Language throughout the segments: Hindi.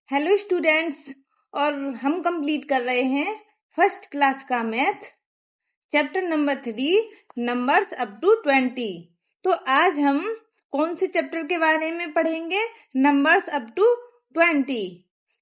हेलो स्टूडेंट्स, और हम कंप्लीट कर रहे हैं फर्स्ट क्लास का math chapter number 3 numbers up to 20। तो आज हम कौन से चैप्टर के बारे में पढ़ेंगे? Numbers up to 20।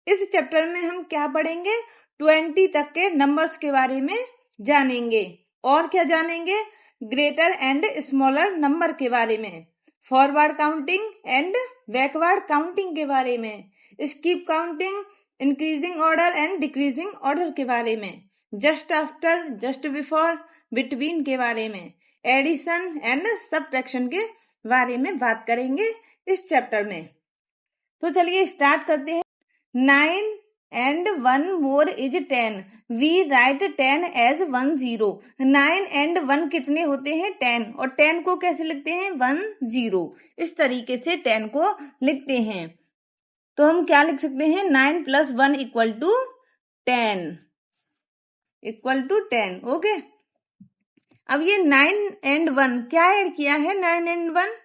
इस चैप्टर में हम क्या पढ़ेंगे? 20 तक के नंबर्स के बारे में जानेंगे। और क्या जानेंगे? ग्रेटर एंड स्मॉलर नंबर के बारे में, forward counting and backward counting के बारे में, skip counting, increasing order and decreasing order के बारे में, just after, just before, between के बारे में, एडिशन एंड सब्ट्रैक्शन के बारे में बात करेंगे इस चैप्टर में। तो चलिए स्टार्ट करते हैं। 9 and 1 more is 10. We write 10 as 1 0. 9 and 1 कितने होते हैं? 10। और 10 को कैसे लिखते हैं? 1 0। इस तरीके से 10 को लिखते हैं। तो हम क्या लिख सकते हैं? 9 plus 1 equal to 10 equal to 10। Okay, अब ये 9 and 1 क्या ऐड किया है? 9 and 1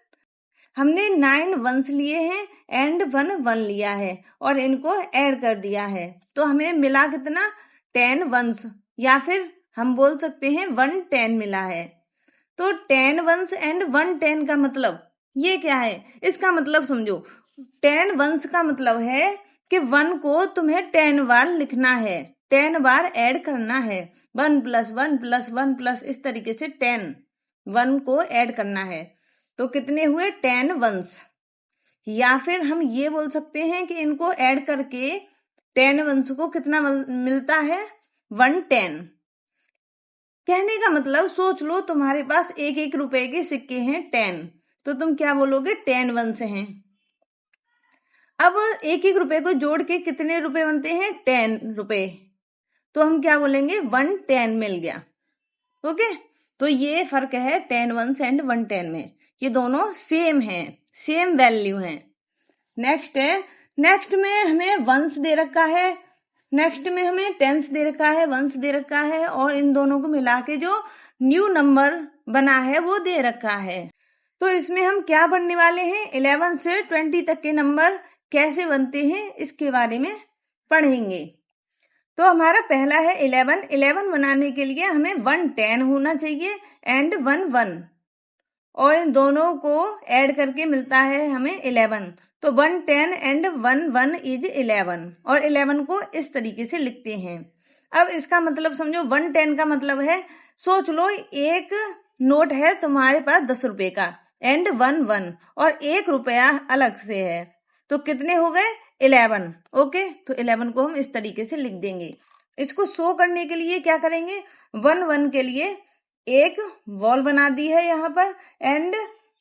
हमने 9 वंस लिए हैं एंड 1 1 लिया है और इनको ऐड कर दिया है, तो हमें मिला कितना? 10 वंस, या फिर हम बोल सकते हैं 1 10 मिला है। तो 10 वंस एंड 1 10 का मतलब ये क्या है? इसका मतलब समझो। 10 वंस का मतलब है कि 1 को तुम्हें 10 बार लिखना है, 10 बार ऐड करना है। 1 + 1 + 1 + इस तरीके से 10 1 को ऐड करना है। तो कितने हुए? 10 वंस। या फिर हम ये बोल सकते हैं कि इनको ऐड करके 10 वंस को कितना मिलता है? 110। कहने का मतलब सोच लो, तुम्हारे पास 1 रुपए के सिक्के हैं 10, तो तुम क्या बोलोगे? 10 वंस हैं। अब 1 रुपए को जोड़ के कितने रुपए बनते हैं? 10 रुपए। तो हम क्या बोलेंगे? 110 मिल गया। ओके, तो ये फर्क है 10 वंस एंड 110 में। ये दोनों सेम हैं, सेम वैल्यू हैं। नेक्स्ट में हमें वंस दे रखा है, नेक्स्ट में हमें टेंस दे रखा है, वंस दे रखा है, और इन दोनों को मिला के जो न्यू नंबर बना है वो दे रखा है। तो इसमें हम क्या पढ़ने वाले हैं? 11 से 20 तक के नंबर कैसे बनते हैं इसके बारे में पढ़ेंगे। तो हमारा पहला है 11। 11 बनाने के लिए हमें 1 10 होना चाहिए एंड 1 1, और इन दोनों को ऐड करके मिलता है हमें 11। तो 1 10 एंड 1 1 इज 11, और 11 को इस तरीके से लिखते हैं। अब इसका मतलब समझो। 1 10 का मतलब है, सोच लो एक नोट है तुम्हारे पास 10 रुपए का एंड 1 1, और 1 रुपया अलग से है, तो कितने हो गए? 11। ओके, तो 11 को हम इस तरीके से लिख देंगे। इसको शो करने के लिए क्या करेंगे? 1 1 के लिए एक बॉल बना दी है यहाँ पर, एंड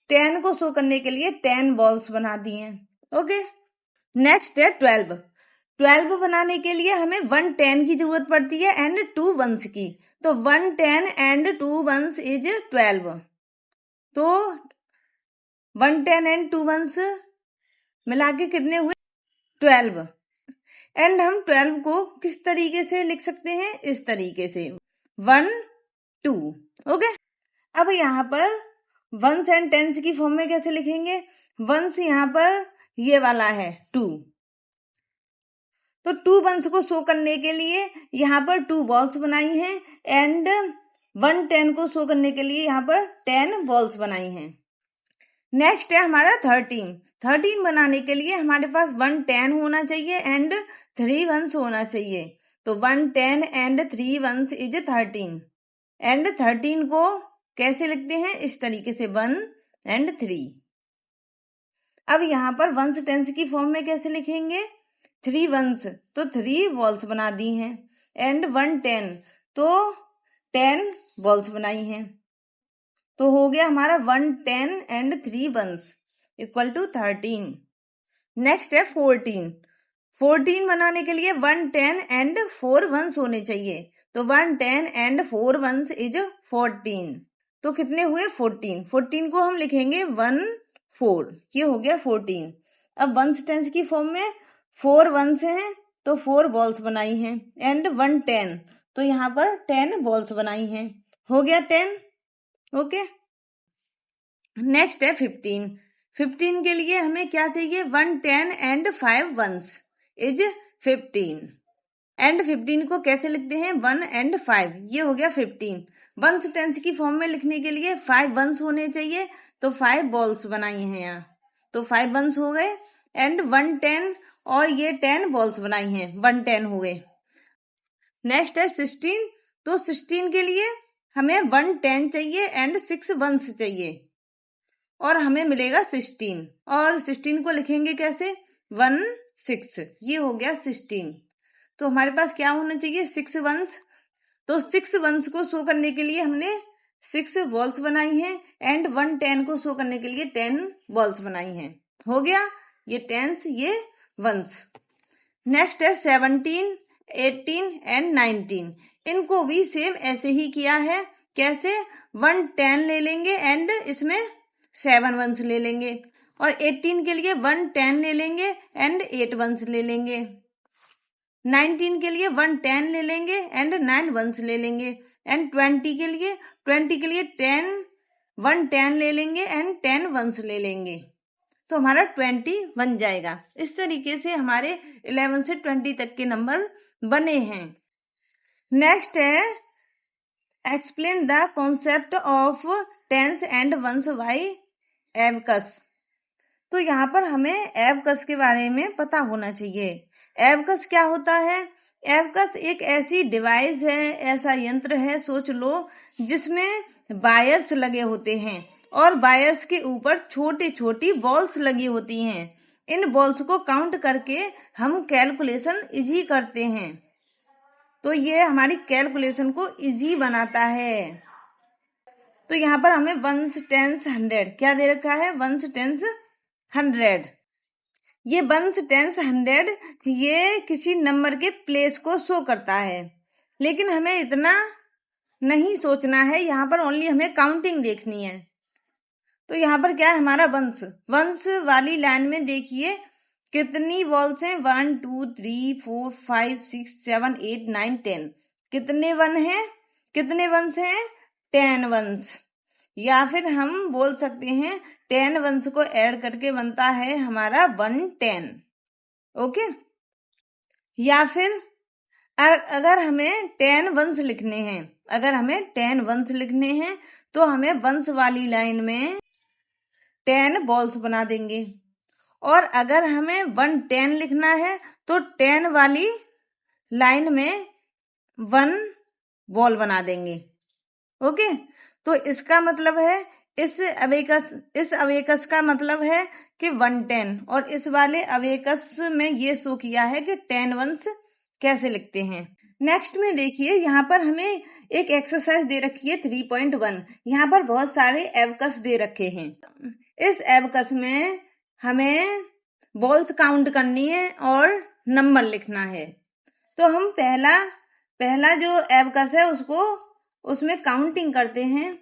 10 को शो करने के लिए 10 बॉल्स बना दी हैं। ओके, नेक्स्ट है 12। 12 बनाने के लिए हमें 1 10 की जरूरत पड़ती है एंड 2 वंस की। तो 1 10 एंड 2 वंस इज 12। तो 1 10 एंड 2 वंस मिला के कितने हुए? 12। एंड हम 12 को किस तरीके से लिख सकते हैं? इस तरीके से 1 2। ओके, अब यहाँ पर वंस एंड टेंस की फॉर्म में कैसे लिखेंगे? वंस यहाँ पर ये वाला है 2, तो 2 वंस को शो करने के लिए यहाँ पर 2 बॉल्स बनाई हैं, एंड 1 10 को शो करने के लिए यहाँ पर 10 बॉल्स बनाई हैं। नेक्स्ट है हमारा 13। 13 बनाने के लिए हमारे पास 1 10 होना चाहिए एंड 3 वंस होना चाहिए। तो 1 10 एंड 3 वंस इज 13, एंड 13 को कैसे लिखते हैं? इस तरीके से 1 एंड 3। अब यहाँ पर वंस टेंस की फॉर्म में कैसे लिखेंगे? 3 वंस, तो 3 बॉल्स बना दी हैं, एंड 1 10, तो 10 बॉल्स बनाई हैं। तो हो गया हमारा 1 10 and 3 ones equal to 13। Next है 14। 14 बनाने के लिए 1 10 एंड 4 वंस होने चाहिए। तो 1 10 एंड 4 वंस इज 14। तो कितने हुए? 14। 14 को हम लिखेंगे 1 4। ये हो गया 14। अब वंस टेंस की फॉर्म में 4 वंस हैं, तो 4 बॉल्स बनाई हैं, एंड 1 10, तो यहाँ पर 10 बॉल्स बनाई हैं। हो गया 10। ओके, नेक्स्ट है 15। 15 के लिए हमें क्या चाहिए? 1 10 एंड 5 वंस। इज 15। एंड 15 को कैसे लिखते हैं? 1 and 5, ये हो गया 15। वंस टेंस की फॉर्म में लिखने के लिए 5 वंस होने चाहिए, तो 5 बॉल्स बनाई हैं यहाँ, तो 5 वंस हो गए एंड 1 10, और ये 10 बॉल्स बनाई हैं, 1 10 हो गए। नेक्स्ट है 16, तो 16 के लिए हमें 1 10 चाहिए एंड 6 वंस चाहिए, और हमें मिलेगा 16। और 16 को लिखेंगे कैसे? 1 6, ये हो गया 16। तो हमारे पास क्या होना चाहिए? 6 वंस। तो 6 वंस को शो करने के लिए हमने 6 बॉल्स बनाई हैं एंड 1 10 को शो करने के लिए 10 बॉल्स बनाई हैं। हो गया ये टेंस, ये वंस। नेक्स्ट है 17, 18 एंड 19। इनको भी सेम ऐसे ही किया है। कैसे? 1 10 ले लेंगे एंड इसमें 7 वंस ले लेंगे, और 18 के लिए 1 10 ले लेंगे एंड 8 वंस ले लेंगे। 19 के लिए 1 10 ले लेंगे एंड 9 वंस ले लेंगे, एंड 20 के लिए 10 1 10 ले लेंगे एंड 10 वंस ले लेंगे, तो हमारा 20 बन जाएगा। इस तरीके से हमारे 11 से 20 तक के नंबर बने हैं। नेक्स्ट है explain the concept of tens and ones by abacus. तो यहाँ पर हमें एबकस के बारे में पता होना चाहिए। एबकस क्या होता है? एबकस एक ऐसी डिवाइस है, ऐसा यंत्र है, सोच लो, जिसमें वायर्स लगे होते हैं और वायर्स के ऊपर छोटी छोटी बॉल्स लगी होती हैं। इन बॉल्स को काउंट करके हम कैलकुलेशन इजी करते हैं, तो ये हमारी कैलकुलेशन को इजी बनाता है। तो यहाँ पर हमें वंस टेंस 100 क्या दे रखा है? Ones tens 100। ये वंस टेंस 100 ये किसी नंबर के प्लेस को शो करता है, लेकिन हमें इतना नहीं सोचना है, यहाँ पर ओनली हमें काउंटिंग देखनी है। तो यहाँ पर क्या है हमारा वंस? वंस वाली लाइन में देखिए कितनी बॉल्स हैं? 1 2 3 4 5 6 7 8 9 10। कितने वन हैं? कितने वंस हैं? 10 वंस। या फिर हम बोल सकते हैं 10 वंस को ऐड करके बनता है हमारा 110। ओके। या फिर अगर हमें 10 वंस लिखने हैं, अगर हमें 10 वंस लिखने हैं तो हमें वंस वाली लाइन में 10 बॉल्स बना देंगे, और अगर हमें 110 लिखना है तो 10 वाली लाइन में 1 बॉल बना देंगे। ओके। तो इसका मतलब है इस अवेकस का मतलब है कि 110, और इस वाले अवेकस में ये शो किया है कि 10 वंस कैसे लिखते हैं। नेक्स्ट में देखिए यहाँ पर हमें एक एक्सरसाइज दे रखी है 3.1। यहाँ पर बहुत सारे एबकस दे रखे हैं। इस एबकस में हमें बॉल्स काउंट करनी है और नंबर लिखना है। तो हम पहला जो एबकस है उसमें काउंटिंग करते हैं।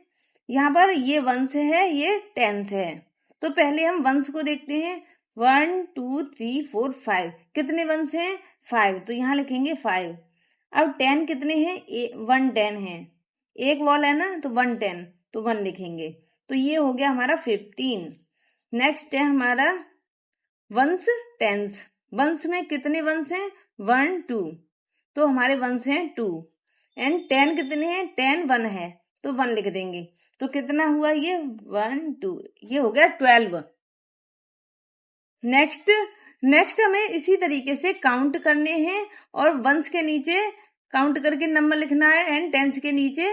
यहाँ पर ये वंस है, ये टेंस है। तो पहले हम वंस को देखते हैं। 1 2 3 4 5। कितने वंस हैं? 5, तो यहाँ लिखेंगे 5। अब 10 कितने हैं? 1 10 है, एक बॉल है ना, तो 1 10, तो 1 लिखेंगे, तो ये हो गया हमारा 15। नेक्स्ट है हमारा वंस टेंस। वंस में कितने वंस हैं? 1 2, तो हमारे वंस हैं 2। एंड 10 कितने हैं? 10 1 है, तो 1 लिख देंगे, तो कितना हुआ ये? 1 2, ये हो गया 12। नेक्स्ट हमें इसी तरीके से काउंट करने हैं और वंस के नीचे काउंट करके नंबर लिखना है एंड टेंस के नीचे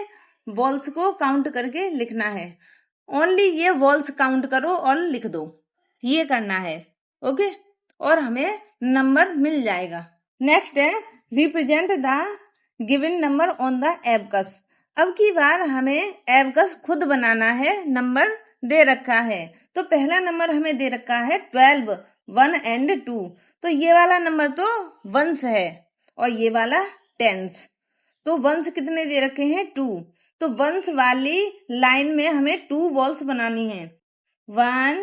बॉल्स को काउंट करके लिखना है। ओनली ये बॉल्स काउंट करो और लिख दो, ये करना है। ओके, और हमें नंबर मिल जाएगा। नेक्स्ट है represent the given number on the abacus. अब की बार हमें एबकस खुद बनाना है। नंबर दे रखा है, तो पहला नंबर हमें दे रखा है 12, 1 and 2। तो ये वाला नंबर तो वंस है और ये वाला टेंस। तो वंस कितने दे रखे हैं? 2। तो वंस वाली लाइन में हमें 2 बॉल्स बनानी है। 1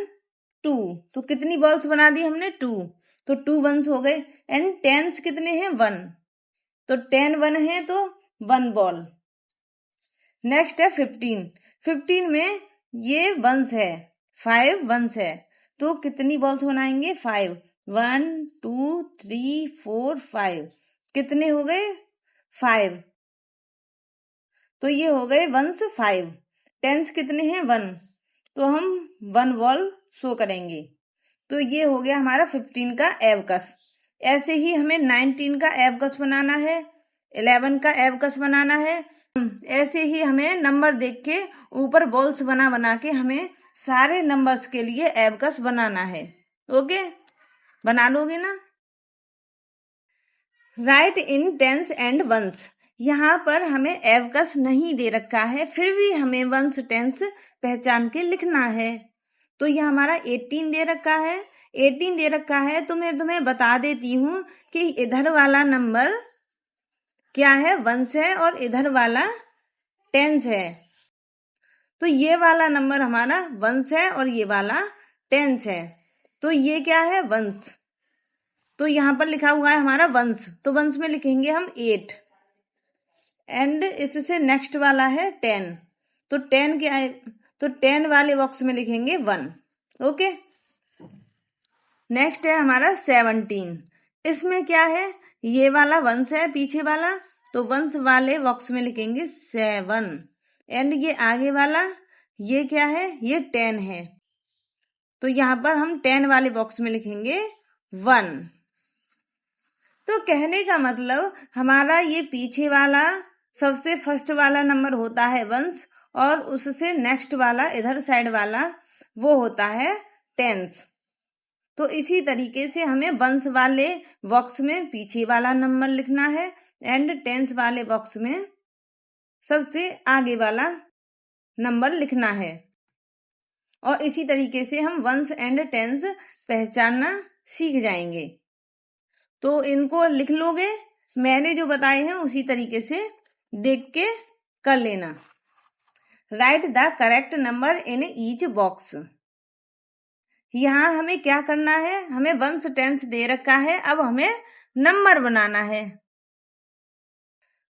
2, तो कितनी बॉल्स बना दी हमने? 2, तो 2 वंस हो गए। एंड टेंस कितने हैं? 1, तो 10 1 है, तो 1 बॉल। नेक्स्ट है 15। 15 में ये वंस है, 5 वंस है, तो कितनी बॉल्स बनाएंगे? 5, 1 2 3 4 5 कितने हो गए 5। तो ये हो गए वंस 5। टेंस कितने हैं 1, तो हम 1 वॉल शो करेंगे। तो ये हो गया हमारा 15 का एबकस। ऐसे ही हमें 19 का एबकस बनाना है, 11 का एबकस बनाना है। ऐसे ही हमें नंबर देख के ऊपर बॉल्स बना बना के हमें सारे नंबर्स के लिए एबकस बनाना है। ओके, बना लोगे ना। Write in tens and ones. यहाँ पर हमें एबकस नहीं दे रखा है, फिर भी हमें वंस टेंस पहचान के लिखना है। तो यह हमारा 18 दे रखा है। 18 दे रखा है तो मैं तुम्हें बता देती हूँ कि इधर वाला नंबर क्या है, वंस है, और इधर वाला टेंस है। तो ये वाला नंबर हमारा वंस है और ये वाला टेंस है। तो ये क्या है, वंस। तो यहाँ पर लिखा हुआ है हमारा वंस, तो वंस में लिखेंगे हम 8 एंड इससे नेक्स्ट वाला है 10। तो 10 क्या है, तो 10 वाले बॉक्स में लिखेंगे 1। ओके, नेक्स्ट है हमारा 17। इसमें क्या है, ये वाला वंस है पीछे वाला, तो वंस वाले बॉक्स में लिखेंगे 7 एंड ये आगे वाला ये क्या है, ये 10 है। तो यहाँ पर हम 10 वाले बॉक्स में लिखेंगे 1। तो कहने का मतलब हमारा ये पीछे वाला सबसे फर्स्ट वाला नंबर होता है वंस, और उससे नेक्स्ट वाला इधर साइड वाला वो होता है टेंस। तो इसी तरीके से हमें वंस वाले बॉक्स में पीछे वाला नंबर लिखना है एंड टेंस वाले बॉक्स में सबसे आगे वाला नंबर लिखना है। और इसी तरीके से हम वंस एंड टेंस पहचानना सीख जाएंगे। तो इनको लिख लोगे, मैंने जो बताए हैं उसी तरीके से देख के कर लेना। Right the correct number in each box. यहाँ हमें क्या करना है, हमें वंस टेंस दे रखा है, अब हमें नंबर बनाना है।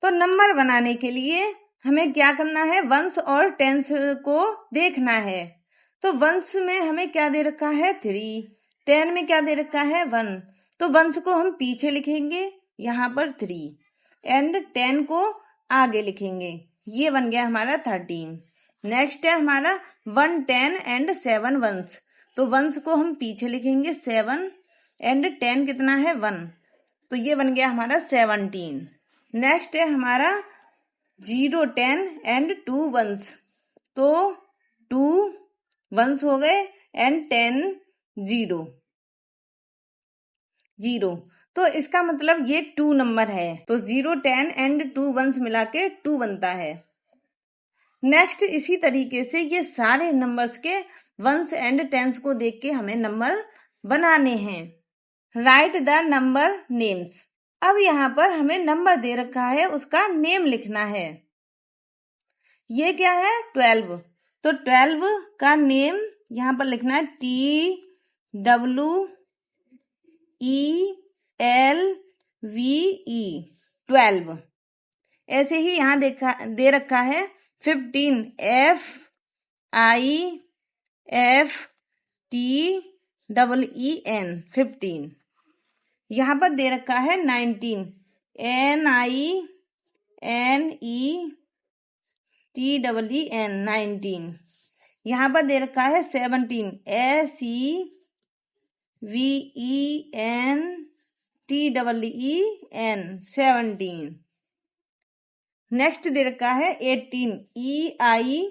तो नंबर बनाने के लिए हमें क्या करना है, वंस और टेंस को देखना है। तो वंस में हमें क्या दे रखा है 3, 10 में क्या दे रखा है 1। तो वंस को हम पीछे लिखेंगे यहाँ पर 3 एंड 10 को आगे लिखेंगे, ये बन गया हमारा 13। नेक्स्ट है हमारा 1 10 एंड 7 वंस। तो वंस को हम पीछे लिखेंगे 7 एंड 10 कितना है 1, तो ये बन गया हमारा 17। नेक्स्ट है हमारा 0 10 एंड 2 वंस। तो 2 वंस हो गए एंड 10 0 0। तो इसका मतलब ये 2 नंबर है, तो 0 10 एंड 2 वंस मिला के 2 बनता है। नेक्स्ट इसी तरीके से ये सारे नंबर्स के वंस एंड टेंस को देख के हमें नंबर बनाने हैं। Right the number names. अब यहाँ पर हमें नंबर दे रखा है, उसका नेम लिखना है। ये क्या है 12, तो 12 का नेम यहाँ पर लिखना है TWELVE 12। ऐसे ही यहाँ दे रखा है 15 FIFTEEN 15। यहाँ पर दे रखा है 19 NINETEEN 19। यहाँ पर दे रखा है 17 SEVENTEEN 17। नेक्स्ट दे रखा है 18 EIGHTEEN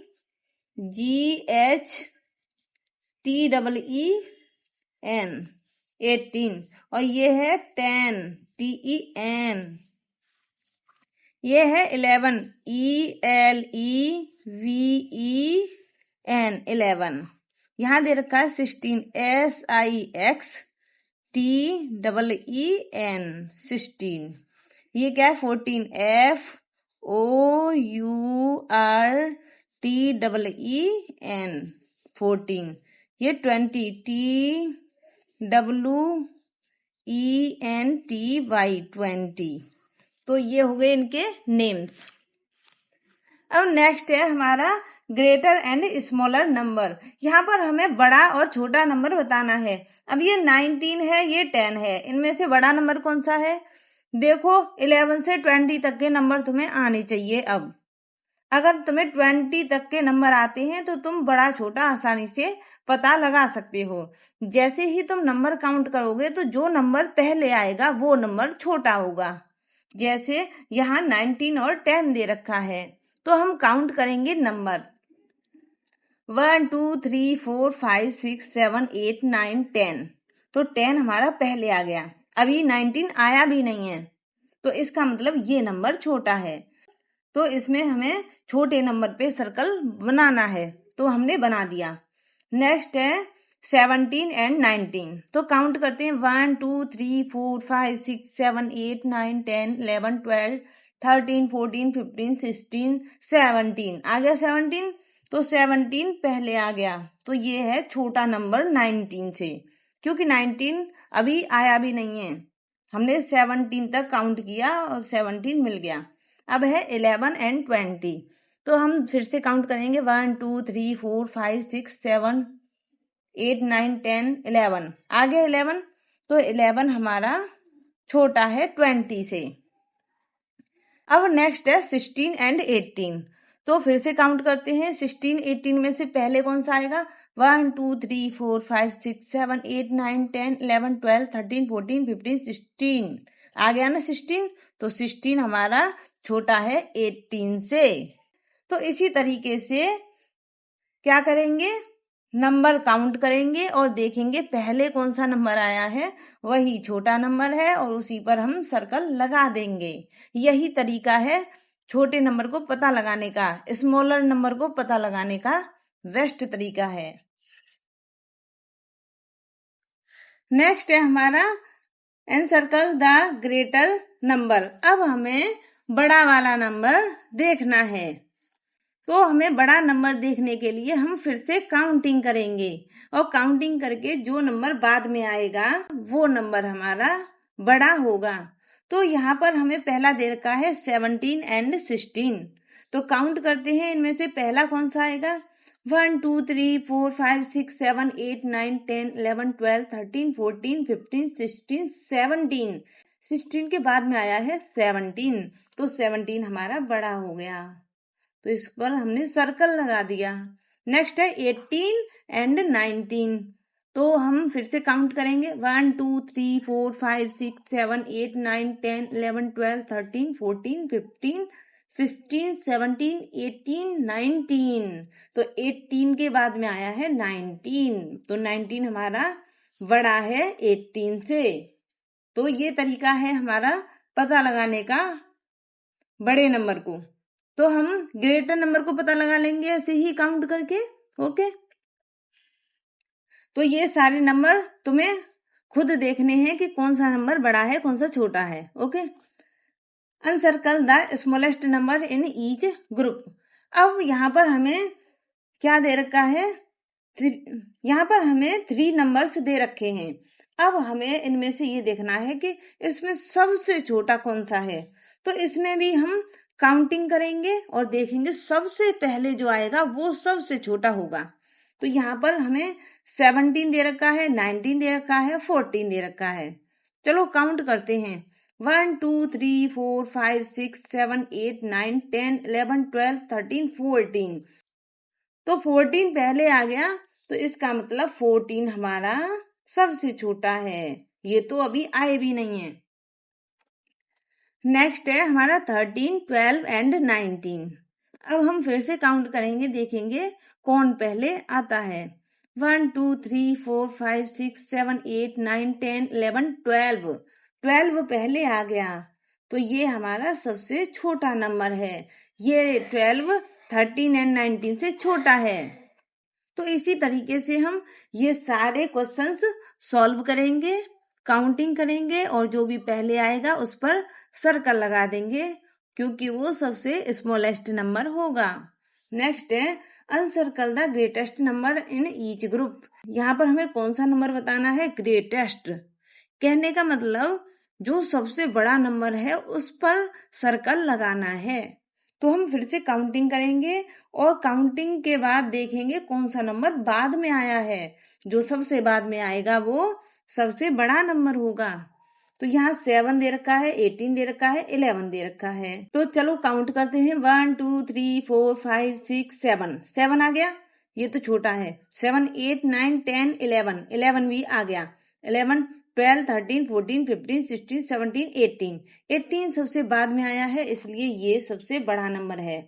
18। और ये है 10 TEN। ये है 11 ELEVEN 11। यहाँ दे रखा है 16 SIXTEEN 16। ये क्या है 14 FOURTEEN 14। ये 20 TWENTY 20। तो ये हो गए इनके नेम्स। अब नेक्स्ट है हमारा ग्रेटर एंड स्मॉलर नंबर। यहाँ पर हमें बड़ा और छोटा नंबर बताना है। अब ये 19 है, ये 10 है, इनमें से बड़ा नंबर कौन सा है? देखो 11 से 20 तक के नंबर तुम्हें आने चाहिए। अब अगर तुम्हें 20 तक के नंबर आते हैं तो तुम बड़ा छोटा आसानी से पता लगा सकते हो। जैसे ही तुम नंबर काउंट करोगे तो जो नंबर पहले आएगा वो नंबर छोटा होगा। जैसे यहाँ 19 और 10 दे रखा है, तो हम काउंट करेंगे नंबर 1 2 3 4 5 6 7 8 9 10। तो 10 हमारा पहले आ गया, अभी 19 आया भी नहीं है, तो इसका मतलब ये नंबर छोटा है। तो इसमें हमें छोटे नंबर पे सर्कल बनाना है, तो हमने बना दिया। नेक्स्ट है 17 एंड 19। तो काउंट करते हैं 1 2 3 4 5 6 7 8 9 10 11 12 13 14 15 16 17। आ गया 17, तो 17 पहले आ गया, तो ये है छोटा नंबर 19 से, क्योंकि 19 अभी आया भी नहीं है। हमने 17 तक काउंट किया और 17 मिल गया। अब है 11 एंड 20। तो हम फिर से काउंट करेंगे 1 2 3 4 5 6 7 8 9 10 11। आ गया 11, तो 11 हमारा छोटा है 20 से। अब नेक्स्ट है 16 एंड 18। तो फिर से काउंट करते हैं 16 18 में से पहले कौन सा आएगा? 1 2 3 4 5 6 7 8 9 10 11 12 13 14 15 16। आ गया ना 16, तो 16 हमारा छोटा है 18 से। तो इसी तरीके से क्या करेंगे, नंबर काउंट करेंगे और देखेंगे पहले कौन सा नंबर आया है वही छोटा नंबर है, और उसी पर हम सर्कल लगा देंगे। यही तरीका है छोटे नंबर को पता लगाने का, स्मॉलर नंबर को पता लगाने का बेस्ट तरीका है। नेक्स्ट है हमारा एनसर्कल द ग्रेटर नंबर। अब हमें बड़ा वाला नंबर देखना है, तो हमें बड़ा नंबर देखने के लिए हम फिर से काउंटिंग करेंगे, और काउंटिंग करके जो नंबर बाद में आएगा वो नंबर हमारा बड़ा होगा। तो यहाँ पर हमें पहला दे रखा है 17 एंड 16। तो काउंट करते हैं, इनमें से पहला कौन सा आएगा? 1 2 3 4 5 6 7 8 9 10 11 12 13 14 15 16 17। 16 के बाद में आया है 17, तो 17 हमारा बड़ा हो गया, तो इस पर हमने सर्कल लगा दिया। नेक्स्ट है 18 एंड 19। तो हम फिर से काउंट करेंगे 1 2 3 4 5 6 7 8 9 10 11 12 13 14 15 16 17 18 19। तो 18 के बाद में आया है 19, तो 19 हमारा बड़ा है 18 से। तो ये तरीका है हमारा पता लगाने का बड़े नंबर को। तो हम ग्रेटर नंबर को पता लगा लेंगे ऐसे ही काउंट करके। ओके, तो ये सारे नंबर तुम्हें खुद देखने हैं कि कौन सा नंबर बड़ा है कौन सा छोटा है। Okay, encircle the smallest number in each group. अब यहाँ पर हमें क्या दे रखा है? यहाँ पर हमें 3 नंबर्स दे रखे हैं। अब हमें इनमें से ये देखना है कि इसमें सबसे छोटा कौन सा है। तो इसमें भी हम काउंटिंग करेंगे और देखेंगे सबसे पहले जो आएगा वो सबसे छोटा होगा। तो यहाँ पर हमें 17 दे रखा है, 19 दे रखा है, 14 दे रखा है। चलो काउंट करते हैं 1 2 3 4 5 6 7 8 9 10 11 12 13 14। तो 14 पहले आ गया, तो इसका मतलब 14 हमारा सबसे छोटा है, ये तो अभी आए भी नहीं है। नेक्स्ट है हमारा 13 12 एंड 19। अब हम फिर से काउंट करेंगे, देखेंगे कौन पहले आता है। 1 2 3 4 5 6 7 8 9 10 11 12। 12 पहले आ गया, तो ये हमारा सबसे छोटा नंबर है। ये 12 13 एंड 19 से छोटा है। तो इसी तरीके से हम ये सारे क्वेश्चंस सॉल्व करेंगे, काउंटिंग करेंगे, और जो भी पहले आएगा उस पर सर्कल लगा देंगे, क्योंकि वो सबसे स्मॉलेस्ट नंबर होगा। नेक्स्ट है encircle the greatest number in each group. यहाँ पर हमें कौन सा नंबर बताना है? ग्रेटेस्ट। कहने का मतलब जो सबसे बड़ा नंबर है उस पर सर्कल लगाना है। तो हम फिर से काउंटिंग करेंगे और काउंटिंग के बाद देखेंगे कौन सा नंबर बाद में आया है। जो सबसे बाद में आएगा वो सबसे बड़ा नंबर होगा। तो यहाँ 7 दे रखा है, 18 दे रखा है, 11 दे रखा है। तो चलो काउंट करते हैं। 1 2 3 4 5 6 7। 7 आ गया, ये तो छोटा है। 7 8 9 10 11, 11 भी आ गया। 11 12 13 14 15 16 17 18, 18 सबसे बाद में आया है, इसलिए ये सबसे बड़ा नंबर है।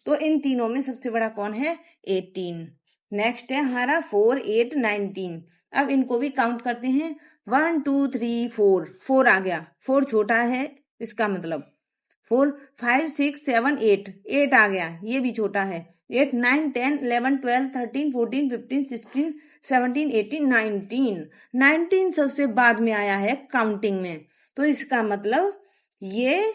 तो इन तीनों में सबसे बड़ा कौन है? 18। नेक्स्ट है हमारा 4 8 19। अब इनको भी काउंट करते हैं। 1 2 3 4, 4 आ गया, 4 छोटा है, इसका मतलब 4 5 6 7 8, 8 आ गया, ये भी छोटा है। 8 9 10 11 12 13 14 15 16 17 18 19, 19 सबसे बाद में आया है काउंटिंग में। तो इसका मतलब ये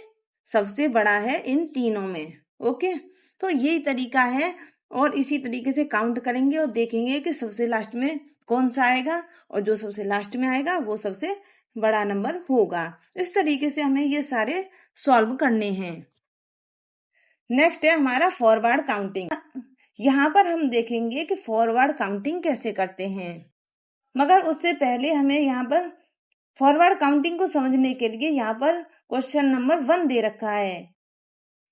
सबसे बड़ा है इन तीनों में। ओके, तो यही तरीका है और इसी तरीके से काउंट करेंगे और देखेंगे कि सबसे लास्ट में कौन सा आएगा, और जो सबसे लास्ट में आएगा वो सबसे बड़ा नंबर होगा। इस तरीके से हमें ये सारे सॉल्व करने हैं। नेक्स्ट है हमारा फॉरवर्ड काउंटिंग। यहाँ पर हम देखेंगे कि फॉरवर्ड काउंटिंग कैसे करते हैं, मगर उससे पहले हमें यहाँ पर फॉरवर्ड काउंटिंग को समझने के लिए यहाँ पर क्वेश्चन नंबर 1 दे रखा है।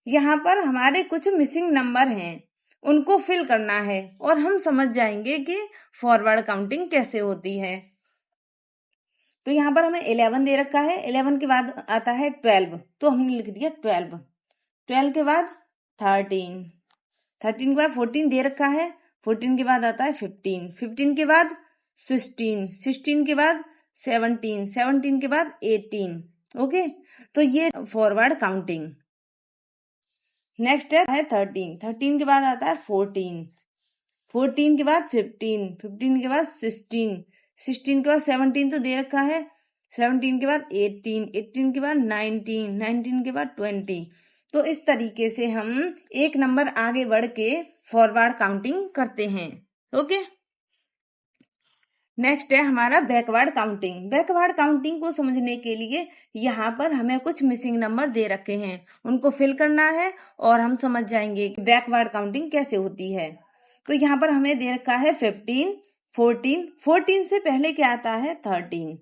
यहाँ पर हमारे कुछ मिसिंग नंबर हैं, उनको फिल करना है और हम समझ जाएंगे कि फॉरवर्ड काउंटिंग कैसे होती है। तो यहाँ पर हमें 11 दे रखा है, 11 के बाद आता है 12, तो हमने लिख दिया 12। 12 के बाद 13, 13 के बाद 14 दे रखा है, 14 के बाद आता है 15, 15 के बाद 16, 16 के बाद 17, 17 के बाद 18। ओके, तो ये फॉरवर्ड काउंटिंग। नेक्स्ट है 13, 13 के बाद आता है 14, 14 के बाद 15, 15 के बाद 16, 16 के बाद 17 तो दे रखा है, 17 के बाद 18, 18 के बाद 19, 19 के बाद 20। तो इस तरीके से हम एक नंबर आगे बढ़ के फॉरवर्ड काउंटिंग करते हैं। ओके, नेक्स्ट है हमारा बैकवर्ड काउंटिंग। बैकवर्ड काउंटिंग को समझने के लिए यहाँ पर हमें कुछ मिसिंग नंबर दे रखे हैं, उनको फिल करना है और हम समझ जाएंगे कि बैकवर्ड काउंटिंग कैसे होती है। तो यहाँ पर हमें दे रखा है 15, 14, 14 से पहले क्या आता है 13,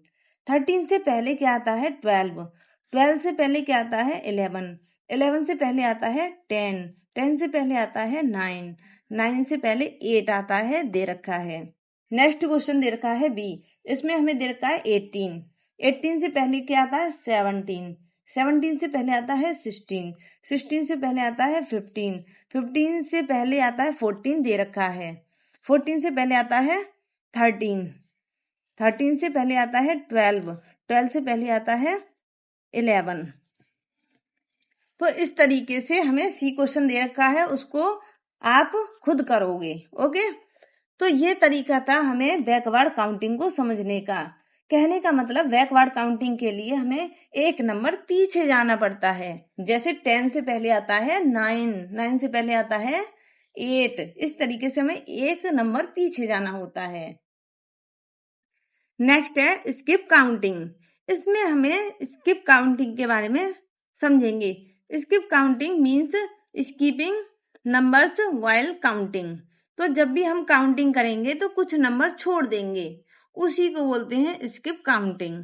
13 से पहले क्या आता है 12, 12 से पहले क्या आता है 11, 11 से पहले आता है 10, 10 से पहले आता है 9, 9 से पहले 8 आता है, दे रखा है। नेक्स्ट क्वेश्चन दे रखा है बी, इसमें हमें दे रखा है 18, 18 से पहले क्या आता है 17, 17 से पहले आता है 16, 16 से पहले आता है 15, 15 से पहले आता है 14 दे रखा है, 14 से पहले आता है 13, 13 से पहले आता है 12, 12 से पहले आता है 11। तो इस तरीके से हमें सी क्वेश्चन दे रखा है, उसको आप खुद करोगे। ओके, तो ये तरीका था हमें बैकवर्ड काउंटिंग को समझने का। कहने का मतलब बैकवर्ड काउंटिंग के लिए हमें एक नंबर पीछे जाना पड़ता है। जैसे 10 से पहले आता है 9, 9 से पहले आता है 8, इस तरीके से हमें एक नंबर पीछे जाना होता है। नेक्स्ट है स्किप काउंटिंग। इसमें हमें स्किप काउंटिंग के बारे में समझेंगे। Skip counting means skipping numbers while counting. तो जब भी हम काउंटिंग करेंगे तो कुछ नंबर छोड़ देंगे, उसी को बोलते हैं स्किप काउंटिंग।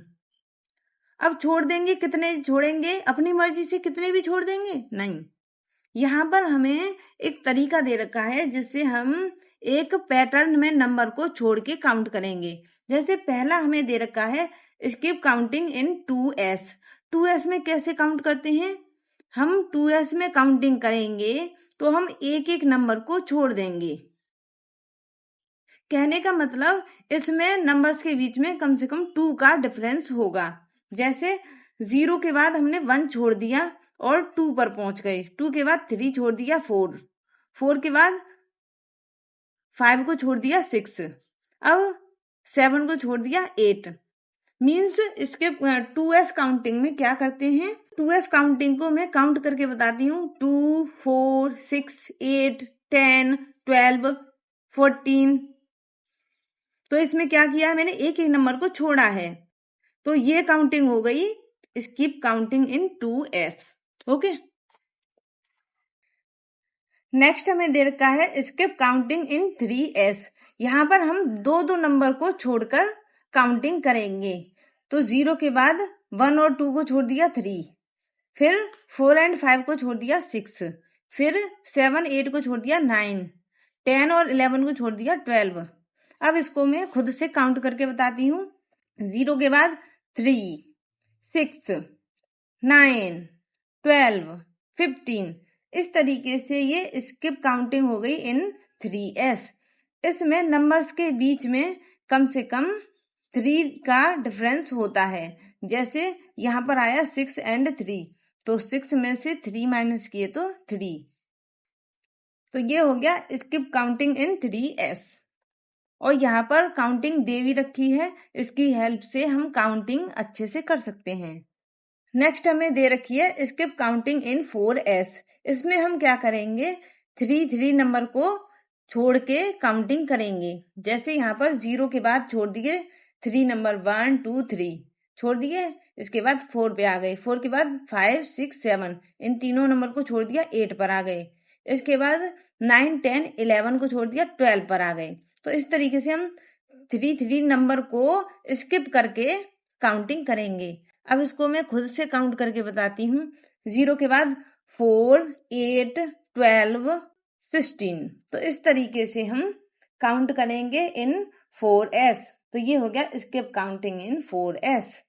अब छोड़ देंगे, कितने छोड़ेंगे? अपनी मर्जी से कितने भी छोड़ देंगे? नहीं, यहाँ पर हमें एक तरीका दे रखा है जिससे हम एक पैटर्न में नंबर को छोड़ के काउंट करेंगे। जैसे पहला हमें दे रखा है skip counting in 2s। 2s में कैसे काउंट करते हैं? हम 2s में काउंटिंग करेंगे तो हम एक एक नंबर को छोड़ देंगे। कहने का मतलब इसमें नंबर्स के बीच में कम से कम 2 का डिफरेंस होगा। जैसे 0 के बाद हमने 1 छोड़ दिया और 2 पर पहुंच गए, 2 के बाद 3 छोड़ दिया 4, 4 के बाद 5 को छोड़ दिया 6, अब 7 को छोड़ दिया 8। मीन्स इसके 2s काउंटिंग में क्या करते हैं? 2s काउंटिंग को मैं काउंट करके बताती हूँ। 2, 4, 6, 8, 10, 12, 14। तो इसमें क्या किया है मैंने? एक एक नंबर को छोड़ा है, तो ये काउंटिंग हो गई skip counting in 2s। Okay, next हमें दे रखा है स्किप काउंटिंग इन 3s। यहाँ पर हम दो दो नंबर को छोड़कर काउंटिंग करेंगे। तो 0 के बाद 1 और 2 को छोड़ दिया 3, फिर 4 एंड 5 को छोड़ दिया 6, फिर 7 8 को छोड़ दिया 9, 10 और 11 को छोड़ दिया 12। अब इसको मैं खुद से काउंट करके बताती हूँ। 0 के बाद 3, 6, 9, 12, 15। इस तरीके से ये स्किप काउंटिंग हो गई इन 3s। इसमें नंबर्स के बीच में कम से कम 3 का डिफरेंस होता है। जैसे यहाँ पर आया 6 एंड 3, तो 6 में से 3 माइनस किए तो 3। तो ये हो गया स्किप काउंटिंग इन 3s। और यहाँ पर काउंटिंग दे भी रखी है, इसकी हेल्प से हम काउंटिंग अच्छे से कर सकते हैं। नेक्स्ट हमें दे रखी है स्किप काउंटिंग इन 4s। इसमें हम क्या करेंगे, 3 नंबर को छोड़ के काउंटिंग करेंगे। जैसे यहाँ पर 0 के बाद छोड़ दिए 3 नंबर 1 2 3 छोड़ दिए, इसके बाद 4 पे आ गए, 4 के बाद 5 6 7 इन तीनों नंबर को छोड़ दिया 8 पर आ गए, इसके बाद 9 10 11 को छोड़ दिया 12 पर आ गए। तो इस तरीके से हम 3 नंबर को स्किप करके काउंटिंग करेंगे। अब इसको मैं खुद से काउंट करके बताती हूँ। 0 के बाद 4 8 12 16। तो इस तरीके से हम काउंट करेंगे इन 4s। तो ये हो गया स्किप काउंटिंग इन 4s।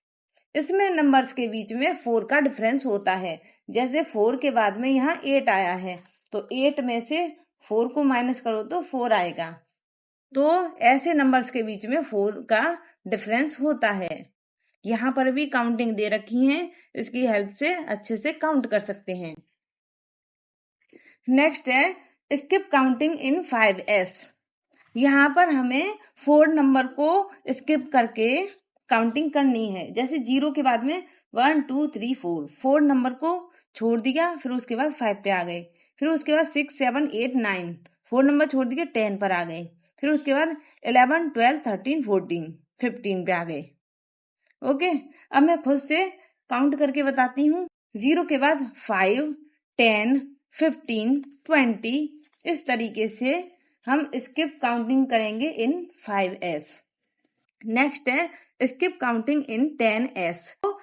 इसमें नंबर्स के बीच में 4 का डिफरेंस होता है। जैसे 4 के बाद में यहाँ 8 आया है, तो 8 में से 4 को माइनस करो तो 4 आएगा। तो ऐसे नंबर्स के बीच में 4 का डिफरेंस होता है। यहाँ पर भी काउंटिंग दे रखी है, इसकी हेल्प से अच्छे से काउंट कर सकते हैं। नेक्स्ट है स्किप काउंटिंग इन 5s। यहाँ पर हमें 4 नंबर को स्किप करके काउंटिंग करनी है। जैसे 0 के बाद में 1 2 3 4 नंबर को छोड़ दिया, फिर उसके बाद 5 पे आ गए, फिर उसके बाद 6 7 8 9 4 नंबर छोड़ दिए 10 पर आ गए, फिर उसके बाद 11 12 13 14 15 पे आ गए। ओके, अब मैं खुद से काउंट करके बताती हूँ। 0 के बाद 5 10 15 20। इस तरीके से हम स्किप काउंटिंग करेंगे इन 5s। नेक्स्ट है स्किप काउंटिंग इन 10s। तो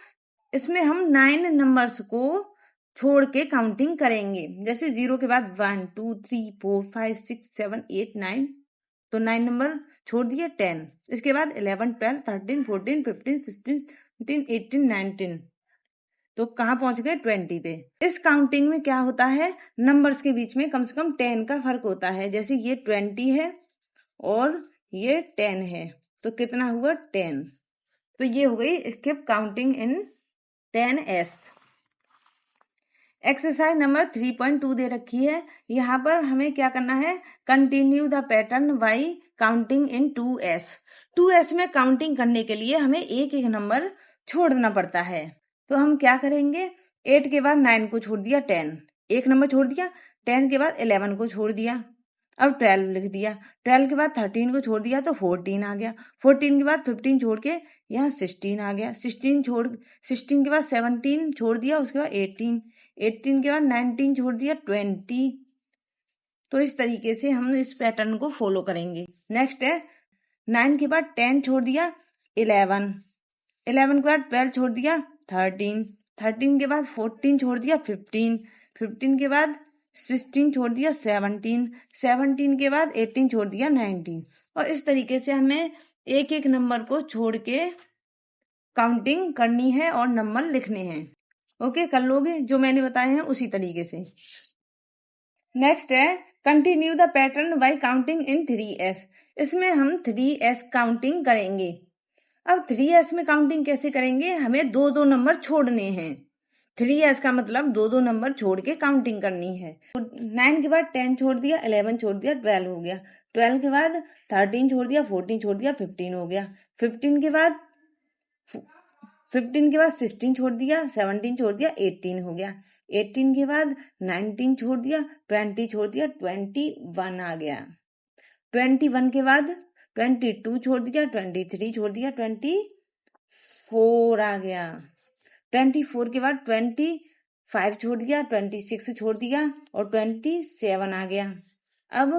इसमें हम 9 नंबर्स को छोड़ के काउंटिंग करेंगे। जैसे 0 के बाद 1 2 3 4 5 6 7 8 9, तो 9 नंबर छोड़ दिए 10, इसके बाद 11 12 13 14 15 16 17 18 19, तो कहाँ पहुंच गए 20 पे। इस काउंटिंग में क्या होता है, नंबर्स के बीच में कम से कम 10 का फर्क होता है। जैसे ये 20 है और ये 10 है, तो कितना हुआ 10। तो ये हो गई skip counting in 10s। Exercise number 3.2 दे रखी है। यहाँ पर हमें क्या करना है, continue the pattern by counting in 2s। 2s में काउंटिंग करने के लिए हमें एक एक नंबर छोड़ना पड़ता है। तो हम क्या करेंगे, 8 के बाद 9 को छोड़ दिया 10, एक नंबर छोड़ दिया, 10 के बाद 11 को छोड़ दिया, अब 12 लिख दिया, 12 के बाद 13 को छोड़ दिया तो 14 आ गया, 14 के बाद 15 छोड़ के यहाँ 16 आ गया, 16 के बाद 17 छोड़ दिया, उसके बाद 18 के बाद 19 छोड़ दिया 20। तो इस तरीके से हम इस पैटर्न को फॉलो करेंगे। नेक्स्ट है 9 के बाद 10 छोड़ दिया 11 के बाद 12 छोड़ दिया 13 के बाद 14 छोड़ दिया 15 के बाद 16 छोड़ दिया 17 के बाद 18 छोड़ दिया 19। और इस तरीके से हमें एक एक नंबर को छोड़ के काउंटिंग करनी है और नंबर लिखने हैं। ओके, कर लोगे जो मैंने बताए हैं उसी तरीके से। नेक्स्ट है continue the pattern bye counting in 3s। इसमें हम 3s काउंटिंग करेंगे। अब 3s में काउंटिंग कैसे करेंगे, हमें दो दो नंबर छोड़ने हैं। 3s का मतलब दो दो नंबर छोड़ के काउंटिंग करनी है। 9 के बाद 10 छोड़ दिया, 11 छोड़ दिया, 12 हो गया, 12 के बाद 13 छोड़ दिया, 14 छोड़ दिया, 15 हो गया, 15 के बाद 16 छोड़ दिया, 17 छोड़ दिया, 18 हो गया, 18 के बाद 19 छोड़ दिया, 20 छोड़ दिया, 21 आ गया, 21 के बाद 22 छोड़ दिया, 23 छोड़ दिया, 24 आ गया, 24 के बाद 5 छोड़ दिया, 26 छोड़ दिया और 27 आ गया। अब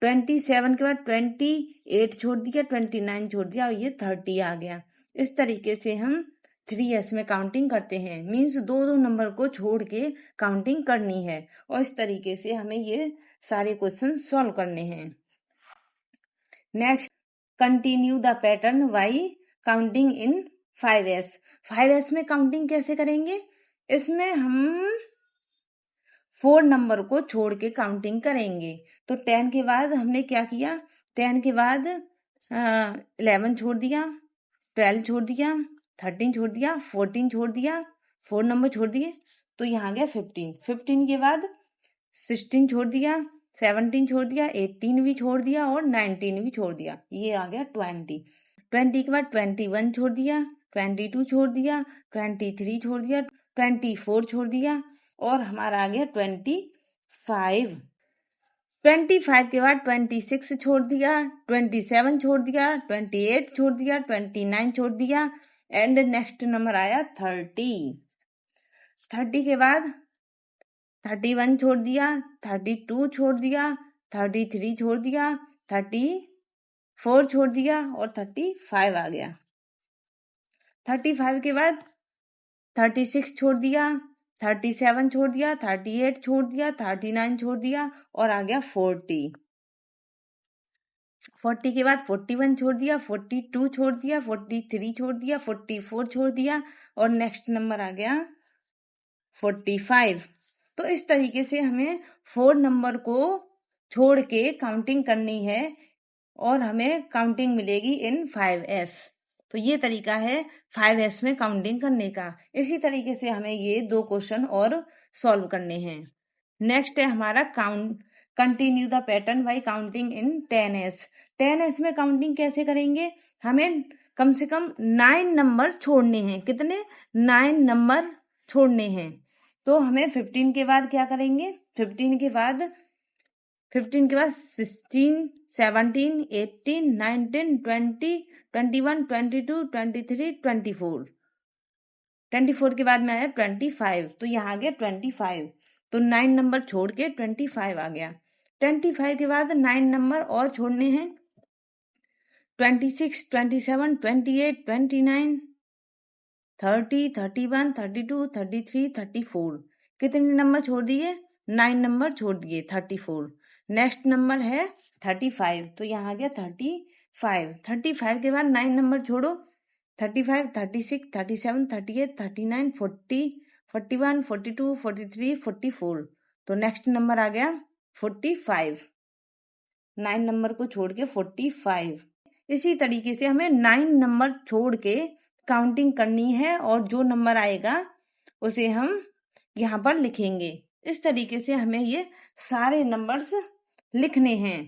27 के बाद 28 छोड़ दिया, 29 छोड़ दिया और ये 30 आ गया। इस तरीके से हम 3s में काउंटिंग करते हैं। मीन्स दो दो नंबर को छोड़ के काउंटिंग करनी है और इस तरीके से हमें ये सारे क्वेश्चन सॉल्व करने हैं। Next, continue the pattern by counting in 5s। 5s में काउंटिंग कैसे करेंगे? इसमें हम 4 नंबर को छोड़ के काउंटिंग करेंगे। तो 10 के बाद हमने क्या किया? 10 के बाद 11 छोड़ दिया, 12 छोड़ दिया, 13 छोड़ दिया, 14 छोड़ दिया, 4 नंबर छोड़ दिए, तो यहाँ गया 15। 15 के बाद 16 छोड़ दिया, 17 छोड़ दिया, 18 भी छोड़ दिया और 19 भी छोड़ दिया, ये आ गया 20। 20 के बाद 21 छोड़ दिया, 22 छोड़ दिया, 23 छोड़ दिया, 24 छोड़ दिया और हमारा आ गया 25। 25 के बाद 26 छोड़ दिया, 27 छोड़ दिया, 28 छोड़ दिया, 29 छोड़ दिया एंड नेक्स्ट नंबर आया 30। 30 के बाद 31 छोड़ दिया, 32 छोड़ दिया, 33 छोड़ दिया, 34 छोड़ दिया और 35 आ गया। 35 के बाद 36 छोड़ दिया, 37 छोड़ दिया, 38 छोड़ दिया, 39 छोड़ दिया और आ गया 40। 40 के बाद 41 छोड़ दिया, 42 छोड़ दिया, 43 छोड़ दिया, 44 छोड़ दिया और नेक्स्ट नंबर आ गया 45। तो इस तरीके से हमें 4 नंबर को छोड़ के काउंटिंग करनी है और हमें काउंटिंग मिलेगी इन 5s। तो ये तरीका है 5s में काउंटिंग करने का। इसी तरीके से हमें ये 2 क्वेश्चन और सॉल्व करने हैं। नेक्स्ट है हमारा continue the pattern bye counting in 10s। 10s में काउंटिंग कैसे करेंगे? हमें कम से कम 9 नंबर छोड़ने हैं। कितने? 9 नंबर छोड़ने हैं। तो हमें 15 के बाद क्या करेंगे? 15 के बाद 16, 17, 18, 19, 20, 21, 22, 23, 24। 24 के बाद में आया 25, तो यहाँ आ गया 25। तो 9 नंबर छोड़ के 25 आ गया। 25 के बाद 9 नंबर और छोड़ने हैं, 26, 27, 28, 29, 30, 31, 32, 33, 34। कितने नंबर छोड़ दिए? 9 नंबर छोड़ दिए, 34। नेक्स्ट नंबर है 35, तो यहाँ आ गया 35। 35 के बाद 9 नंबर छोड़ो, 35, 36, 37, 38, 39, 40, 41, 42, 43, 44। तो नेक्स्ट नंबर आ गया 45। 9 नंबर को छोड़ के 45। इसी तरीके से हमें 9 नंबर छोड़ के काउंटिंग करनी है और जो नंबर आएगा उसे हम यहाँ पर लिखेंगे। इस तरीके से हमें ये सारे नंबर्स लिखने हैं।